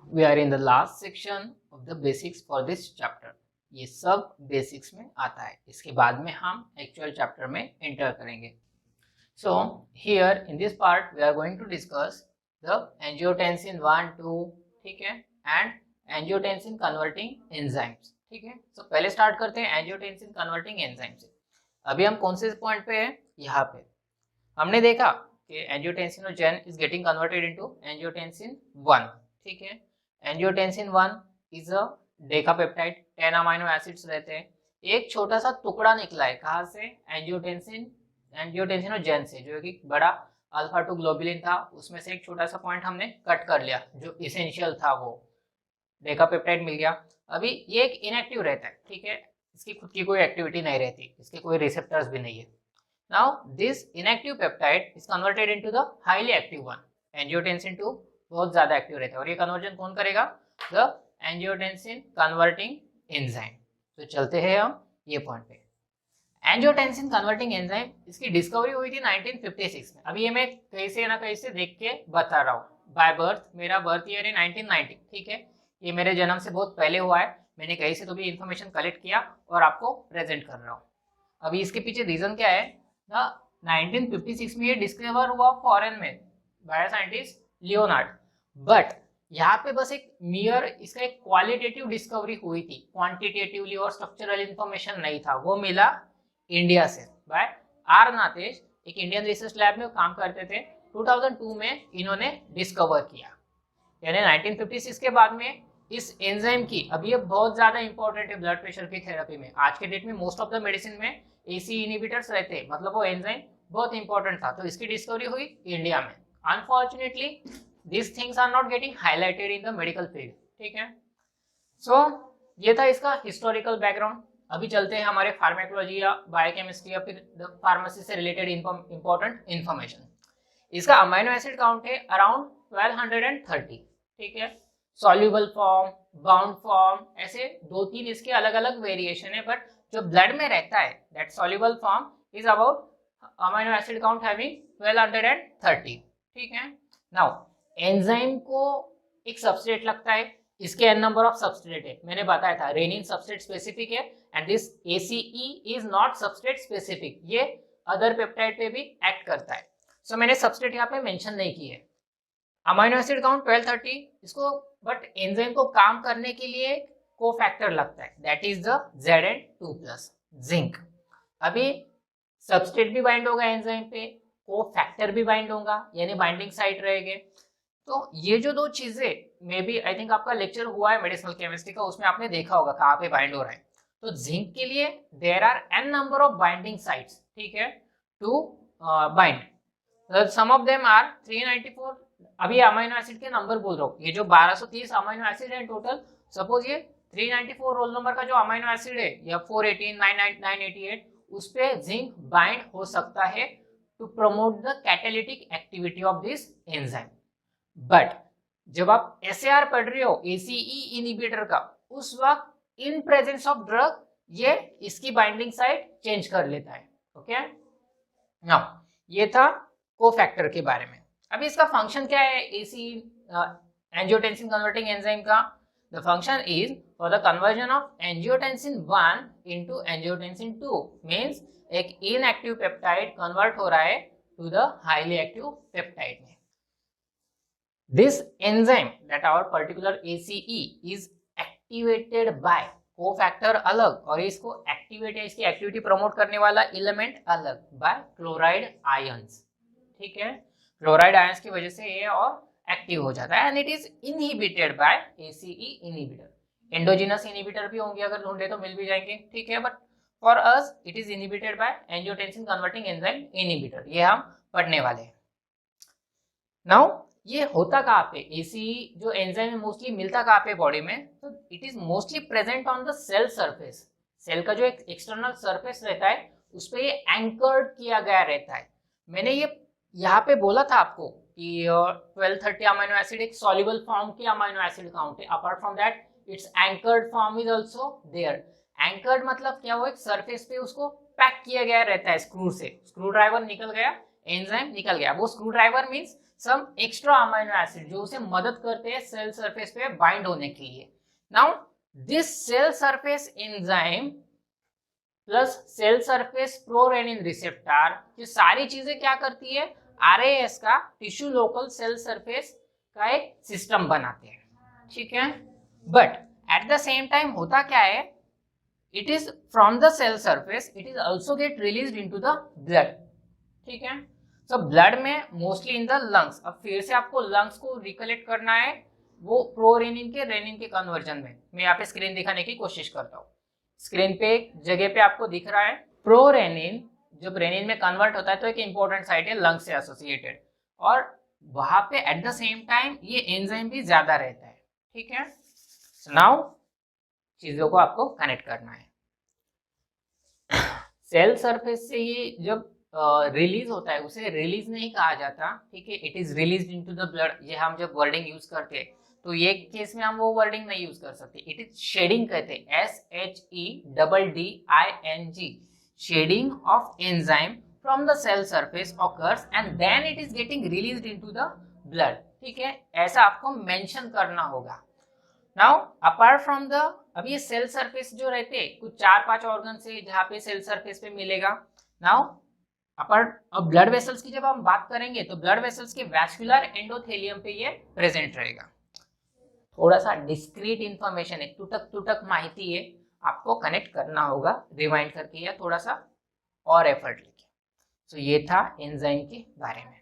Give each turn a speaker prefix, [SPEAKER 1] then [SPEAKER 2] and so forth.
[SPEAKER 1] We are in the last section of the basics for this chapter. ये सब basics में आता है, इसके बाद में हम एक्चुअल चैप्टर में एंटर करेंगे। So here in this part we are going to discuss the angiotensin 1 2, ठीक है, एंड एंजियोटेंसिन कन्वर्टिंग एंजाइम्स, ठीक है। सो पहले स्टार्ट करते हैं एंजियोटेंसिन कन्वर्टिंग एंजाइम से। अभी हम कौन से पॉइंट पे हैं? यहाँ पे हमने देखा कि angiotensinogen is getting converted into angiotensin 1, ठीक है। Angiotensin 1 is a decapeptide, 10 amino acids रहते हैं। एक छोटा सा टुकड़ा निकला है, कहाँ से? एंजियोटेंसिनोजेन से, जो कि बड़ा अल्फा 2 ग्लोबुलिन था, उसमें से एक छोटा सा पॉइंट हमने कट कर लिया, जो इसेंशियल था, वो डेकापेप्टाइड मिल गया। अभी ये एक इनएक्टिव रहता है, ठीक है, इसकी खुद की कोई एक्टिविटी नहीं रहती, इसके कोई रिसेप्टर्स भी नहीं है। Now this inactive peptide is converted into the highly active one, angiotensin 2 बहुत ज्यादा एक्टिव रहता है, और ये कन्वर्जन कौन करेगा? The angiotensin converting enzyme। तो चलते हैं हम ये पॉइंट पे। एंजियोटेंसिन कन्वर्टिंग एंजाइम, इसकी डिस्कवरी हुई थी 1956 में। अभी ये मैं कहीं से ना कहीं से देख के बता रहा हूँ। बाय बर्थ मेरा बर्थ ईयर है 1990, ठीक है, ये मेरे जन्म से बहुत पहले हुआ है। मैंने कहीं से तो भी इंफॉर्मेशन कलेक्ट किया और आपको प्रेजेंट कर रहा हूँ। अभी इसके पीछे रीजन क्या है? 1956 में ये डिस्कवर हुआ फॉरेन में बाय साइंटिस्ट लियोनार्ड, बट यहाँ पे बस एक मियर इसका एक क्वालिटेटिव डिस्कवरी हुई थी, क्वांटिटेटिवली और स्ट्रक्चरल इंफॉर्मेशन नहीं था। वो मिला इंडिया से बाय आर नातेश, एक इंडियन रिसर्च लैब में काम करते थे। 2002 में इन्होंने डिस्कवर किया, यानी 1956 के बाद में इस एंजाइम की। अब ये बहुत ज्यादा इंपॉर्टेंट है ब्लड प्रेशर की थेरेपी में। आज के डेट में मोस्ट ऑफ द मेडिसिन में एसी इनहिबिटर्स रहते हैं, मतलब वो एंजाइम बहुत इंपॉर्टेंट था, तो इसकी डिस्कवरी हुई इंडिया में। Unfortunately this things are not getting highlighted in the medical field, ठीक है। सो ये था इसका हिस्टोरिकल बैकग्राउंड। अभी चलते हैं हमारे फार्माकोलॉजी या बायोकेमिस्ट्री या फिर फार्मेसी से रिलेटेड इंपॉर्टेंट इंफॉर्मेशन। इसका अमाइनो एसिड काउंट है अराउंड 1230, ठीक है। सॉल्युबल फॉर्म, बाउंड फॉर्म, ऐसे 2-3 इसके अलग अलग वेरिएशन है, बट जो ब्लड में रहता है that soluble form is about amino acid count having 1230, ठीक है। नाउ एंजाइम को एक सबस्ट्रेट लगता है, इसके n नंबर ऑफ सबस्ट्रेट है, मैंने बताया था रेनिन सबस्ट्रेट स्पेसिफिक है, and this ACE is not substrate specific, ये अदर पेप्टाइड पे भी एक्ट करता है। सो मैंने सबस्ट्रेट यहाँ पे मेंशन नहीं की है। अमाइनो एसिड काउंट 1230 इसको, बट एंजाइम को काम करने के लिए कोफैक्टर लगता है, that is the Zn2+, zinc. अभी सबस्ट्रेट भी बाइंड होगा एंजाइम पे, कोफैक्टर भी बाइंड होगा, यानी बाइंडिंग साइट रहेंगे। तो ये जो दो चीजें, मे बी आई थिंक आपका लेक्चर हुआ है मेडिसिनल केमिस्ट्री का, उसमें आपने देखा होगा कहाँ पे बाइंड हो रहा है। तो जिंक के लिए there are n number of binding sites, ठीक है, to bind. Some of them are 394। अभी अमीनो एसिड के नंबर बोल रहा हूँ, ये जो 1230 अमीनो एसिड है टोटल, सपोज ये 394 रोल नंबर का जो अमीनो एसिड है, या 418, 988, उस पे जिंक बाइंड हो सकता है to promote the catalytic activity of this enzyme. But जब आप SAR पढ़ रहे हो ACE इनहिबिटर का, उस वक्त इन प्रेजेंस ऑफ ड्रग ये इसकी बाइंडिंग साइट चेंज कर लेता है, ओके। नाउ ये था कोफैक्टर के बारे में। अभी इसका फंक्शन क्या है ACE एंजियोटेंसिन कन्वर्टिंग एंजाइम का? The function is for the conversion of angiotensin 1 into angiotensin 2, means एक इनएक्टिव पेप्टाइड कन्वर्ट हो रहा है to the highly active peptide में। This enzyme that our particular ACE is activated by cofactor अलग, और इसको activate, इसकी एक्टिविटी प्रमोट करने वाला एलिमेंट अलग, बाय क्लोराइड आयंस, ठीक है। क्लोराइड आयंस की वजह से ये और एक्टिव हो जाता है, and it is inhibited by ACE inhibitor. Endogenous inhibitor भी होंगे, अगर ढूंढे तो मिल भी जाएंगे, ठीक है, but for us it is inhibited by angiotensin converting enzyme inhibitor, ये हम पढ़ने वाले हैं। नाउ ये होता कहाँ पे? ACE जो एंजाइम है मोस्टली मिलता कहाँ पे बॉडी में? तो it is mostly present on the cell surface. Cell का जो एक एक्सटर्नल सरफेस रहता है, उस पे ये एंकर्ड किया गया रहता है। मैंने ये यहाँ पे बोला था आपको कि 1230 अमीनो एसिड एक सॉल्युबल फॉर्म की अमीनो एसिड काउंट है। Apart from that its anchored form is also there. Anchored मतलब क्या? वो एक सरफेस पे उसको पैक किया गया रहता है स्क्रू से। स्क्रू ड्राइवर निकल गया, एंजाइम निकल गया। वो screw driver means some extra amino acid जो उसे मदद करते हैं सेल सरफेस पे बाइंड होने के लिए। Now this cell surface enzyme plus cell surface prorenin receptor, ये सारी चीजें क्या करती है, आरएएस का टिश्यू लोकल सेल सरफेस का एक सिस्टम बनाते हैं, ठीक है। But at the same time होता क्या है, it is from the cell surface it is also get released into the blood, ठीक है। सो ब्लड में मोस्टली इन द लंग्स, अब फिर से आपको लंग्स को रिकलेक्ट करना है वो प्रोरेनिन के रेनिन के कन्वर्जन में। मैं यहाँ पे स्क्रीन दिखाने की कोशिश करता हूँ। स्क्रीन पे एक जगह पे आपको दिख रहा है प्रोरेनिन, जब रेनिन में कन्वर्ट होता है तो एक इंपॉर्टेंट साइट है लंग से एसोसिएटेड, और वहां पे एट द सेम टाइम ये एंजाइम भी ज्यादा रहता है, ठीक है। नाउ चीजों को आपको कनेक्ट करना है। सेल सरफेस से ये जब रिलीज होता है उसे रिलीज नहीं कहा जाता, ठीक है, it is release into the blood. ये हम जब वर्डिंग यूज करते हैं तो ये केस में हम वो वर्डिंग नहीं यूज कर सकते, इट इज शेडिंग कहते हैं, SHEDDING, shedding of enzyme from the cell surface occurs and then it is getting released into the blood, ठीक है, ऐसा आपको मेंशन करना होगा। नाउ अपार्ट फ्रॉम द, अब ये सेल सरफेस जो रहते हैं कुछ 4-5 ऑर्गन से जहाँ पे सेल सरफेस पे मिलेगा। नाउ अपार्ट, अब ब्लड वेसल्स की जब हम बात करेंगे तो ब्लड वेसल्स के वैस्कुलर एंडोथेलियम पे ये प्रेजेंट रहेगा। थोड़ा सा डिस्क्रीट इंफॉर्मेशन है, टुटक माहिती है, आपको कनेक्ट करना होगा रिवाइंड करके या थोड़ा सा और एफर्ट लेके। तो ये था एंजाइम के बारे में।